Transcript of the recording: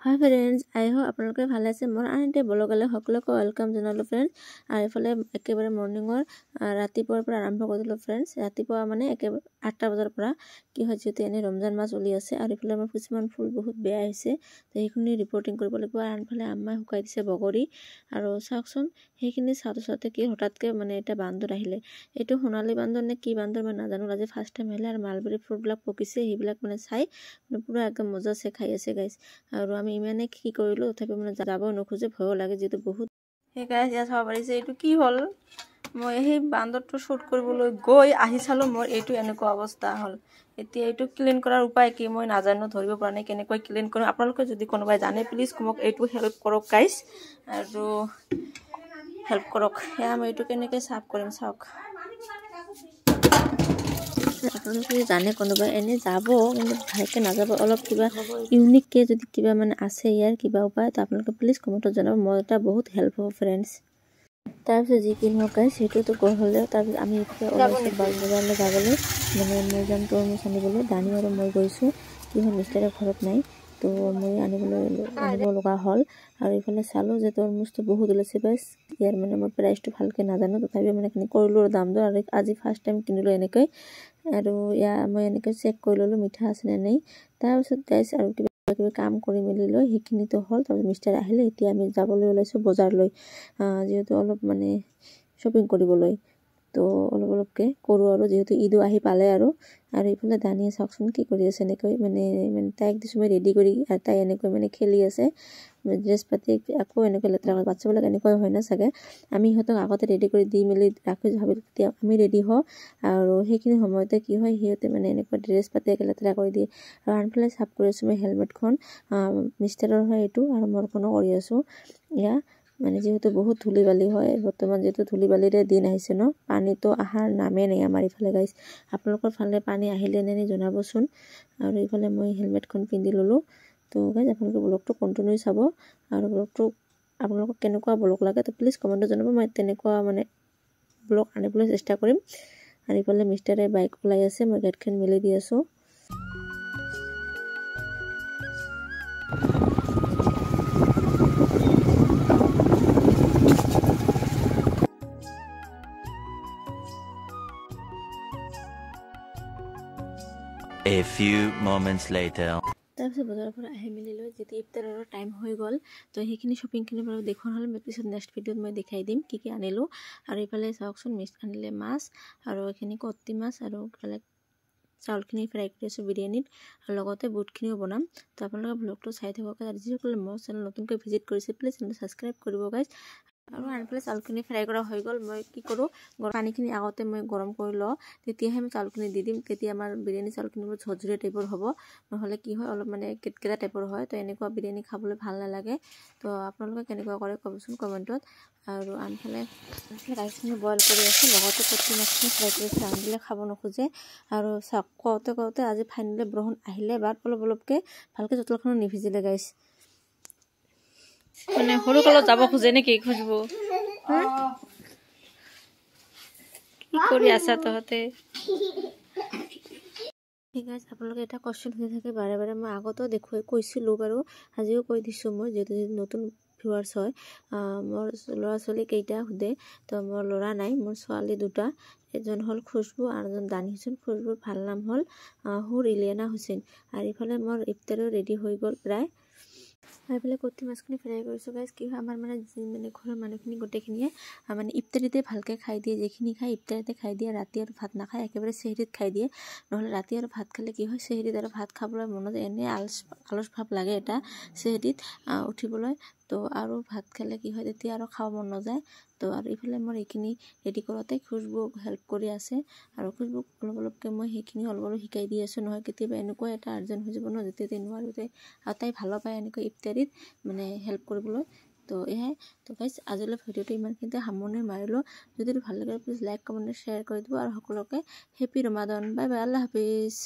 hi friends I hope আপোনালোকে ভালে আছে মোৰ আনতে ব্লগলে সকলোকে ওয়েলকাম জনালো फ्रेंड्स আৰু ইফালে একেবাৰে মৰ্নিংৰ ৰাতিপুৱাৰ পৰা আৰম্ভ কৰিলো फ्रेंड्स ৰাতিপুৱা মানে একেবাৰে 8টা বজাৰ পৰা কি হয় যেতে এনে ৰমজান মাস চলি আছে আৰু ইফালে আমাৰ কিছুমান ফুল বহুত বেয়া হৈছে তো এইখিনি ৰিপৰ্টিং কৰিব লাগিব আৰু আনফালে আম্মাই শুকাই দিছে বগৰী আৰু চাওকচোন সেইখিনি সাথে কি হঠাৎকে মানে এটা বান্দৰ আহিলে এটো সোণালী বান্দৰ নে কি বান্দৰ মই নাজানো আজি ফাৰ্স্ট টাইম আহিলে আৰু মালবেৰী ফ্ৰুটবিলাক পকিছে সেইবিলাক মানে চাই পুৰা একদম মজা সে খাই আছে গাইস আৰু আমি ইমানে কি কৰিলো তথাপি মানে যাব নখোজে ভয় লাগে যেটো বহুত হে গাইস ইয়া চাব পাৰিছে এটো কি হল মই এই বান্দৰটো শুট কৰিবলৈ গৈ আহি চালো মোৰ এটো এনেকুৱা অৱস্থা হল এতিয়া এটো ক্লিন কৰাৰ উপায় কি মই নাজানো ধৰিব পৰা নাই কেনেকৈ ক্লিন কৰিম আপোনালোকে যদি কোনোবাই জানে প্লিজ মোক এটো হেল্প কৰক গাইস আৰু হেল্প কৰক হে মই এটো কেনেকৈ সাফ কৰিম চাওক আপোনালোকে জানে কোনোবা এনে যাব কিন্তু ভালকে না যাব অলপ কিবা ইউনিক কে যদি কিবা মানে আছে ইয়াৰ কিবা উপায় তো আপোনালোকে প্লিজ কমেন্টত জনাব মই এটা বহুত হেল্প হ'ব फ्रेंड्स তাৰপিছত যি কি মোক গাইস সেটো তো গৈ হলে তাৰপিছত আমি এতিয়া ওলাইছো বাজাৰলৈ যাবলৈ মানে মই যাম তৰমুজ আনিবলৈ দানি আৰু মই গৈছো কি হয় মিষ্টাৰৰ ঘৰত নাই তো মই আনিব লগা হল আৰু ইফালে চালো যে তৰমুজটো বহুত ওলাইছে গাইস ইয়াৰ মানে মই প্ৰাইসটো ভালকে নাজানো তথাপি মানে কিনি কৰিলো দাম দৰ আৰু আজি ফাৰ্স্ট টাইম কিনিলো এনেকৈ আৰু ইয়া মই এনেকৈ চেক কৰি ললো মিঠা আছে নে নাই তাৰপিছত গাইস আৰু কিবা কাম কৰি মেলি লৈ হেখিনি তো হল তাৰ মিষ্টাৰ আহিলে এতিয়া আমি যাবলৈ ওলাইছো বজাৰলৈ যেহেতু অলপ মানে শপিং কৰিবলৈ তো অলপকে কৰো আৰু যেহেতু ঈদো আহি পালে আৰু ইফালে দানিয়ে চাওকচোন কি কৰি আছে এনেকৈ মানে তাইক দিছো মই ৰেডি কৰি আৰু তাই এনেকৈ মানে খেলি আছে ড্ৰেছ পাতি আকৌ এনেকৈ লেতৰা বাচ্চাবিলাক এনেকৈ হয় না সাগে আমি হতক আগতে ৰেডি কৰি দি মেলি ৰাখি ভাবিলো তেতিয়া আমি ৰেডি হ আৰু হেখিনি সময়তে কি হয় হিয়তে মানে এনেকৈ ড্ৰেছ পাতি লেতৰা কৰি দিয়ে আৰু আনফালে সাফ কৰি আছো মই হেলমেটখন মিষ্টাৰৰ হয় এটো আৰু মোৰ কোনো কৰি আছো ইয়া মানে যেহেতু বহুত ধুলি বালি হয় বৰ্তমান যেহেতু ধুলি বালিৰে দিন আহিছে ন পানী তো আহাৰ নামে নাই আমাৰ ইফালে গাইস আপোনালোকৰ ফালে পানী আহিলে নে জনাবচোন আৰু ইফালে মই হেলমেটখন পিন্ধি ললো তো গাইস আপোনালোকে ব্লগটো কন্টিনিউ চাব আৰু ব্লগটো আপোনালোকক কেনেকুৱা ব্লগ লাগে তো প্লিজ কমেন্টত জনাব মই তেনেকুৱা মানে ব্লগ আনিবলৈ চেষ্টা কৰিম আৰু ইফালে মিষ্টাৰে বাইক ওলাই আছে মই গেটখন মেলি দি আছো A few moments later তাৰপিছত বজাৰৰ পৰা আহি মেলি লৈ যেতিয়া ইফতাৰৰ টাইম হৈ গল তো হেখিনি শপিং খিনি বাৰু দেখুৱা হল মই পিছত নেক্সট ভিডিঅত মই দেখাই দিম কি কি আনিলো আৰু ইফালে চাওকচোন মিছ আনিলে মাছ আৰু এখিনি কত্তি মাছ আৰু ইফালে চাউলখিনি ফ্ৰাই কৰিছো বিৰিয়ানীত আৰু লগতে বুটখিনিও বনাম তো আপোনালোকে ব্লগটো চাই থাকক আৰু যিসকলে মোৰ চেনেল নতুনকৈ ভিজিট কৰিছে প্লিজ সাবস্ক্ৰাইব কৰিব গাইস আৰু আনফালে চাউলখিনি ফ্ৰাই কৰা হৈ গল মই কি কৰো পানীখিনি আগতে মই গৰম কৰি ল তেতিয়াহে মই চাউলখিনি দি দিম তেতিয়া আমাৰ বিৰিয়ানী চাউলখিনি ঝৰঝৰীয়া টাইপৰ হ'ব নহলে কি হয় অলপ মানে কেটকেটা টাইপৰ হয় তো এনেকুৱা বিৰিয়ানী খাবলৈ ভাল নালাগে তো আপোনালোকে কেনেকুৱা কৰে কবচোন কমেন্টত আৰু আনফালে ৰাইচখিনি বইল কৰি আছে লগতে কত্তি মাছখিনি ফ্ৰাই কৰিছে আনদিলে খাব নখোজে আৰু কওতে আজি ফাইনেলি বৰষুণ আহিলে বাট অলপকে ভালকে জটলখন নিভিজিলে গাইস মানে হৰু কলত যাব খোজে নেকি খুজব কি কৰি আছা তহতে ঠিক আছে আপোনালোকে এটা কোশ্চেন হৈ থাকে বাৰে বাৰে মই আগতো দেখুৱাই কৈছিলো বাৰু আজিও কৈ দিছো মই যেটো নতুন ভিউয়াৰ্স হয় মোৰ লৰা ছোৱালী কেইটা খুদে তো মোৰ লৰা নাই মোৰ ছোৱালী দুটা এজন হল খুশবু আৰু এজন দানি হুছেইন খুশবুৰ ভাল নাম হল হুৰ ইলিয়ানা হুছেইন আৰু ইফালে মোৰ ইফতাৰো ৰেডি হৈ গল প্ৰায় আইফালে কত্তি মাছখিনি ফ্ৰাই কৰিছো গাইস কি হয় আমাৰ মানে ঘৰৰ মানুহখিনি গোটেখিনিয়ে মানে ইফতাৰিতে ভালকে খাই দিয়ে যেখিনি খাই ইফতাৰিতে খাই দিয়ে ৰাতি আৰু ভাত নাখায় একেবাৰে সেহৰিত খাই দিয়ে নহলে ৰাতি আৰু ভাত খালে কি হয় সেহৰিত আৰু ভাত খাবলৈ মনত এনে আলস ভাব লাগে এটা সেহৰিত উঠিবলৈ তো আৰু ভাত খালে কি হয় তেতিয়া আৰু খাব মন নাযায় তো আৰু ইফালে মোৰ এইখিনি ৰেডি কৰোতে খুশবু হেল্প কৰি আছে আৰু খুশবু অলপকে মই হেখিনি অলপ শিকাই দি আছো নহয় কেতিয়াবা এনেকুৱা এটা আৰ্জেন্ট হৈ যাব ন যেতিয়া নোৱাৰোতে আৰু তাই ভাল পায় এনেকৈ ইফতাৰিত মানে হেল্প কৰিবলৈ তো এহে তো গাইস আজিলৈ ভিডিওটো ইমানখিনিতে সামৰণি মাৰিলো যদি ভাল লাগে প্লিজ লাইক কমেন্ট শ্বেয়াৰ কৰি দিব আৰু সকলোকে happy Ramadan bye bye Allah হাফেজ